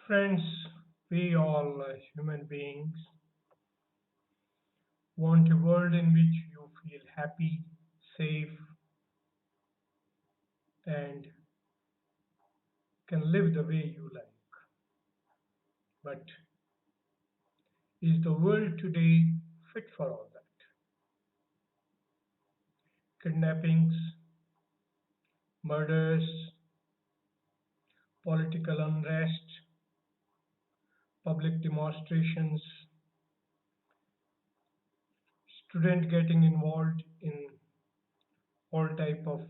Friends, we all human beings want a world in which you feel happy, safe, and can live the way you like. But is the world today fit for all that? Kidnappings, murders, political unrest, public demonstrations, students getting involved in all type of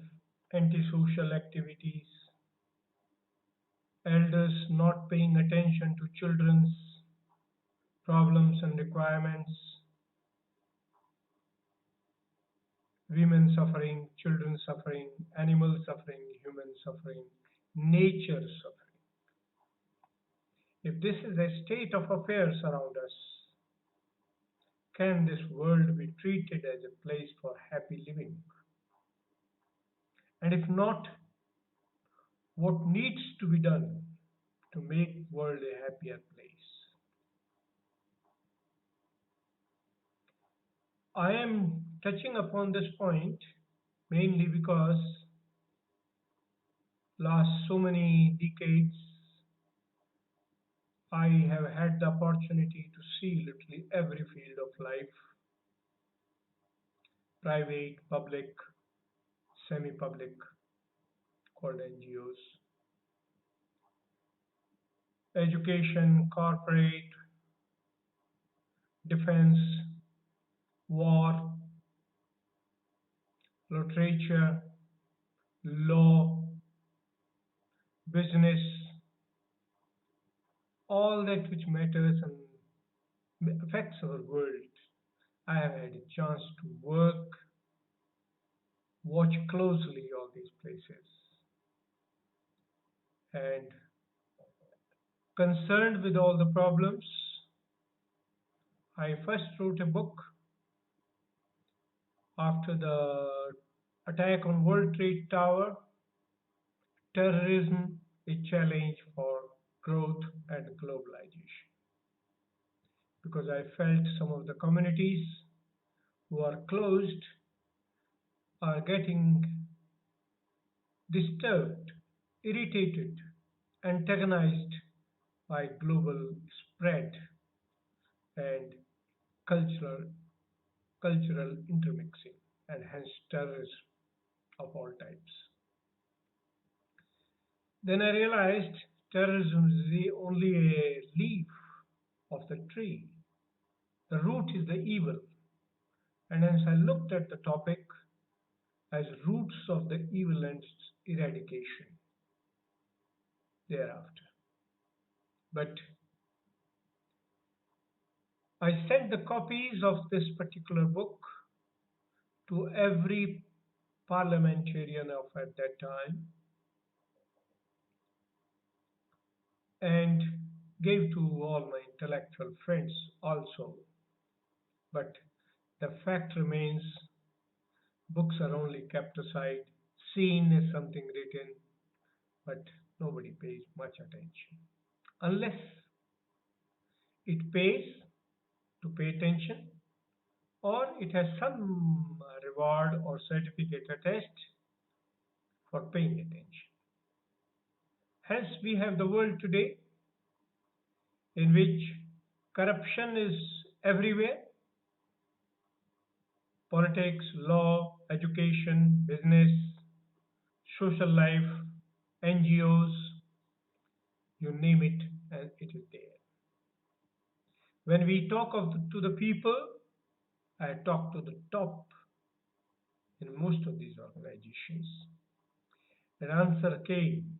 antisocial activities, elders not paying attention to children's problems and requirements, women suffering, children suffering, animals suffering, humans suffering, nature suffering. If this is a state of affairs around us, can this world be treated as a place for happy living? And if not, what needs to be done to make world a happier place? I am touching upon this point mainly because last so many decades I have had the opportunity to see literally every field of life, private, public, semi-public, called NGOs, education, corporate, defense, war, literature, law, business, all that which matters and affects our world. I have had a chance to work, watch closely all these places, and concerned with all the problems, I first wrote a book after the attack on World Trade Tower, Terrorism, a Challenge for Growth and Globalization. Because I felt some of the communities who are closed are getting disturbed, irritated, antagonized by global spread and cultural cultural intermixing and hence terrorism of all types. Then I realized terrorism is only a leaf of the tree. The root is the evil. And hence I looked at the topic as roots of the evil and its eradication thereafter. But I sent the copies of this particular book to every parliamentarian of at that time and gave to all my intellectual friends also. But the fact remains books are only kept aside, seen as something written, but nobody pays much attention. Unless it pays to pay attention or it has some reward or certificate attached for paying attention. Hence, we have the world today in which corruption is everywhere: politics, law, education, business, social life, NGOs, you name it, and it is there. When we talk to the people, I talk to the top in most of these organizations. An answer came: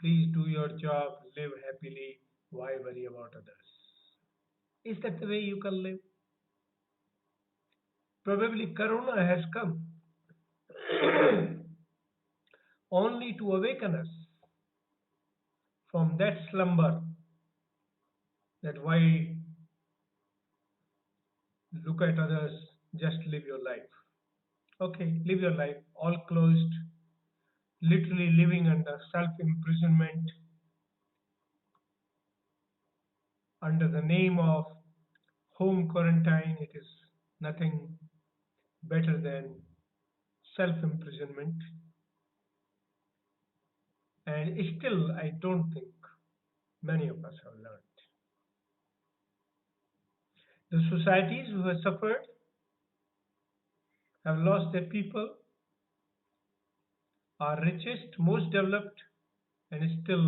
please do your job, live happily, why worry about others? Is that the way you can live? Probably Corona has come only to awaken us from that slumber that why look at others, just live your life. Okay, live your life, all closed, literally living under self imprisonment, under the name of home quarantine. It is nothing better than self imprisonment, and still, I don't think many of us have learned. The societies who have suffered have lost their people, are richest, most developed, and still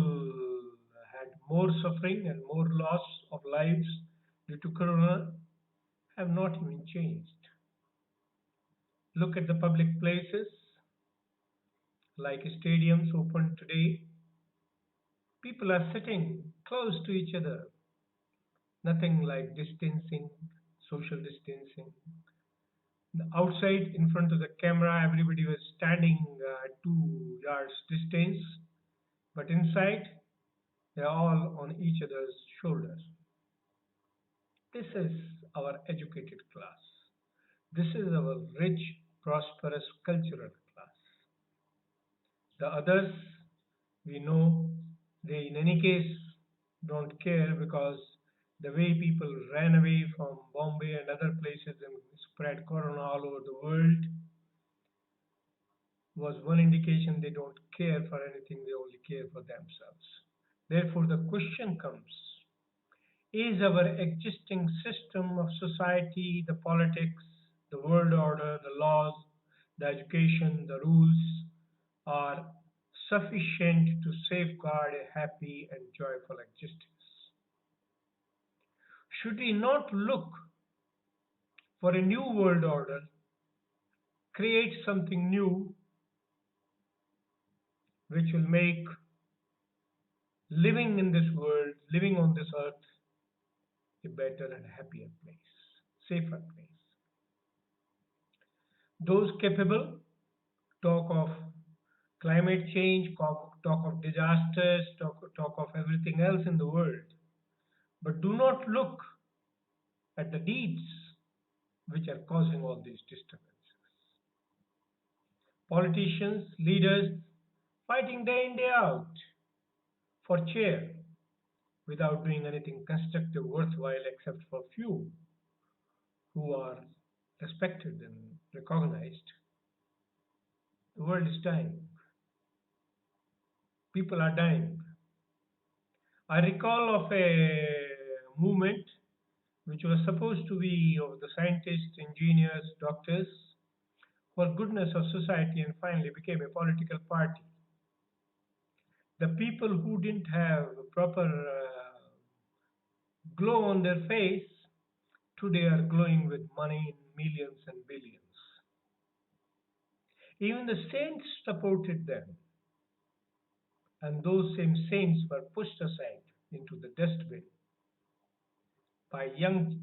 had more suffering and more loss of lives due to corona, have not even changed. Look at the public places like stadiums open today. People are sitting close to each other, nothing like distancing, social distancing. Outside, in front of the camera, everybody was standing 2 yards distance, but inside, they're all on each other's shoulders. This is our educated class. This is our rich, prosperous cultural class. The others, we know, they in any case don't care because the way people ran away from Bombay and other places and spread corona all over the world was one indication they don't care for anything, they only care for themselves. Therefore, the question comes, is our existing system of society, the politics, the world order, the laws, the education, the rules are sufficient to safeguard a happy and joyful existence? Should we not look for a new world order, create something new which will make living in this world, living on this earth, a better and happier place, safer place? Those capable talk of climate change, talk of disasters, talk of everything else in the world, but do not look at the deeds which are causing all these disturbances. Politicians, leaders fighting day in, day out for chair without doing anything constructive, worthwhile, except for few who are respected and recognized. The world is dying. People are dying. I recall of a movement which was supposed to be of the scientists, engineers, doctors for goodness of society and finally became a political party. The people who didn't have a proper glow on their face today are glowing with money in millions and billions. Even the saints supported them, and those same saints were pushed aside into the dustbin by young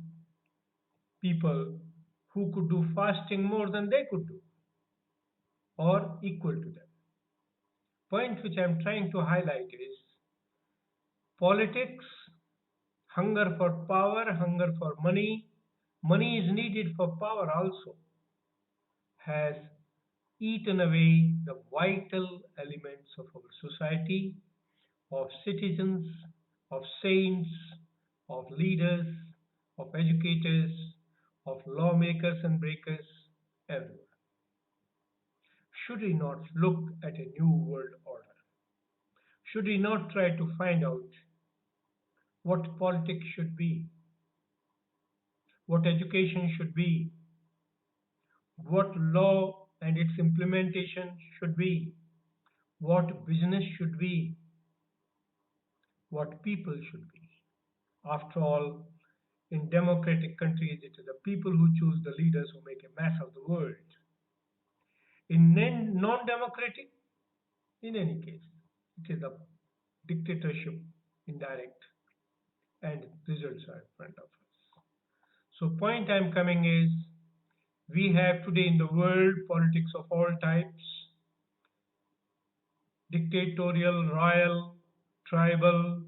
people who could do fasting more than they could do or equal to them. Point which I'm trying to highlight is politics, hunger for power, hunger for money, money is needed for power also, has eaten away the vital elements of our society, of citizens, of saints, of leaders, of educators, of lawmakers and breakers, everyone. Should we not look at a new world order? Should we not try to find out what politics should be, what education should be, what law and its implementation should be, what business should be, what people should be? After all, in democratic countries, it is the people who choose the leaders who make a mess of the world. In non democratic, in any case, it is a dictatorship, indirect, and results are in front of us. So, point I'm coming is we have today in the world politics of all types: dictatorial, royal, tribal,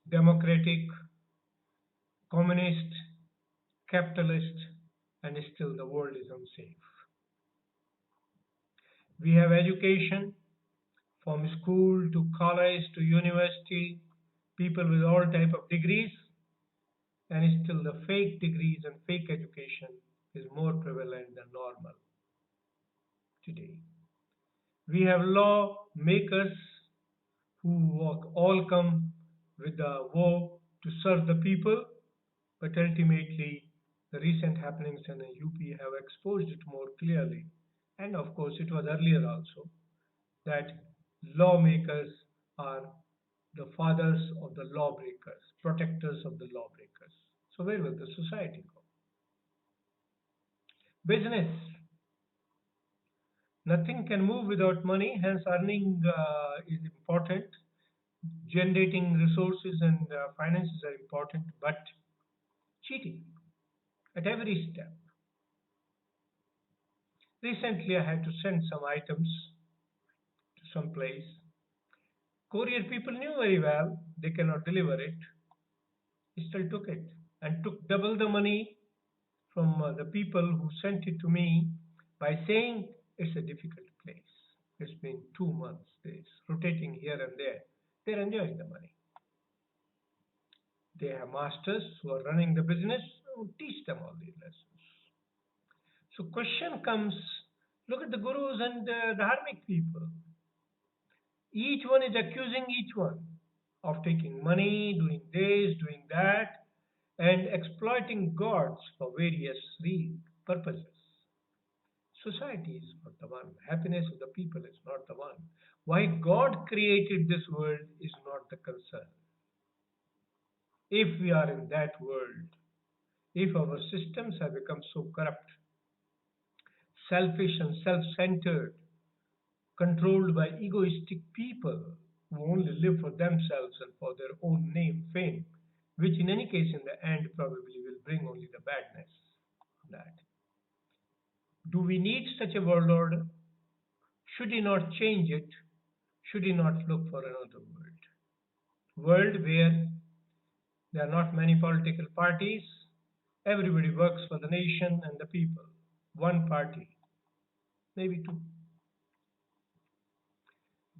democratic, communist, capitalist, and still the world is unsafe. We have education from school to college to university, people with all type of degrees, and still the fake degrees and fake education is more prevalent than normal today. We have lawmakers who all come with a vow to serve the people, but ultimately the recent happenings in the UP have exposed it more clearly. And of course, it was earlier also that lawmakers are the fathers of the lawbreakers, protectors of the lawbreakers. So where will the society go? Business. Nothing can move without money, hence earning is important. Generating resources and finances are important, but cheating at every step. Recently, I had to send some items to some place. Courier people knew very well they cannot deliver it, still took it and took double the money from the people who sent it to me by saying it's a difficult place. It's been 2 months, it's rotating here and there. They're enjoying the money. They have masters who are running the business who teach them all these lessons. So question comes, look at the gurus and the dharmic people. Each one is accusing each one of taking money, doing this, doing that, and exploiting gods for various purposes. Society is not the one. Happiness of the people is not the one. Why God created this world is not the concern. If we are in that world, if our systems have become so corrupt, selfish and self centered, controlled by egoistic people who only live for themselves and for their own name, fame, which in any case in the end probably will bring only the badness of that. Do we need such a world order? Should he not change it? Should he not look for another world? World where there are not many political parties, everybody works for the nation and the people. One party, maybe two.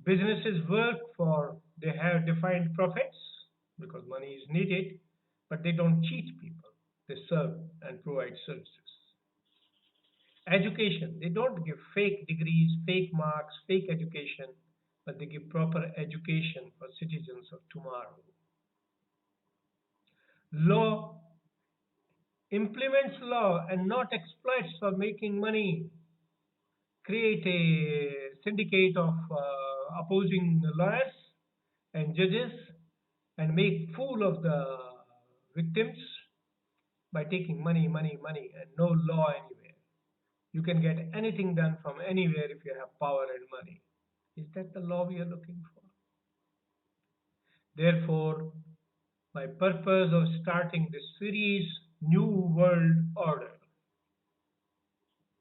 Businesses work for, they have defined profits because money is needed, but they don't cheat people. They serve and provide services. Education, they don't give fake degrees, fake marks, fake education, but they give proper education for citizens of tomorrow. Law implements law and not exploits for making money. Create a syndicate of opposing lawyers and judges and make fool of the victims by taking money, money, money, and no law anywhere. You can get anything done from anywhere if you have power and money. Is that the law we are looking for? Therefore, my purpose of starting this series, New World Order,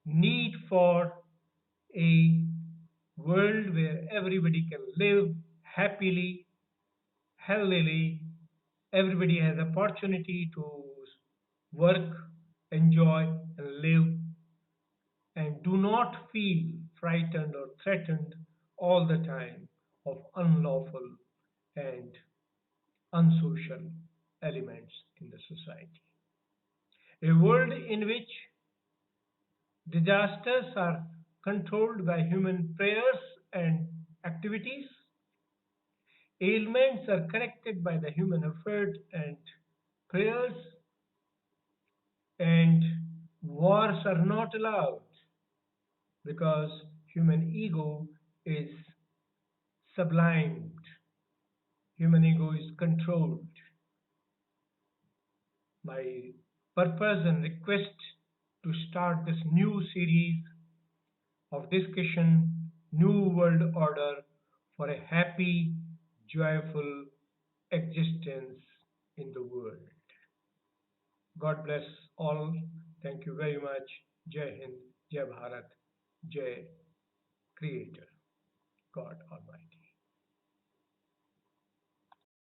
need for a world where everybody can live happily, healthily, everybody has opportunity to work, enjoy, and live, and do not feel frightened or threatened all the time of unlawful and unsocial elements in the society. A world in which disasters are controlled by human prayers and activities, ailments are corrected by the human effort and prayers, and wars are not allowed because human ego is sublimed, human ego is controlled. My purpose and request to start this new series of discussion, New World Order for a happy, joyful existence in the world. God bless all. Thank you very much. Jai Hind, Jai Bharat, Jai Creator, God Almighty.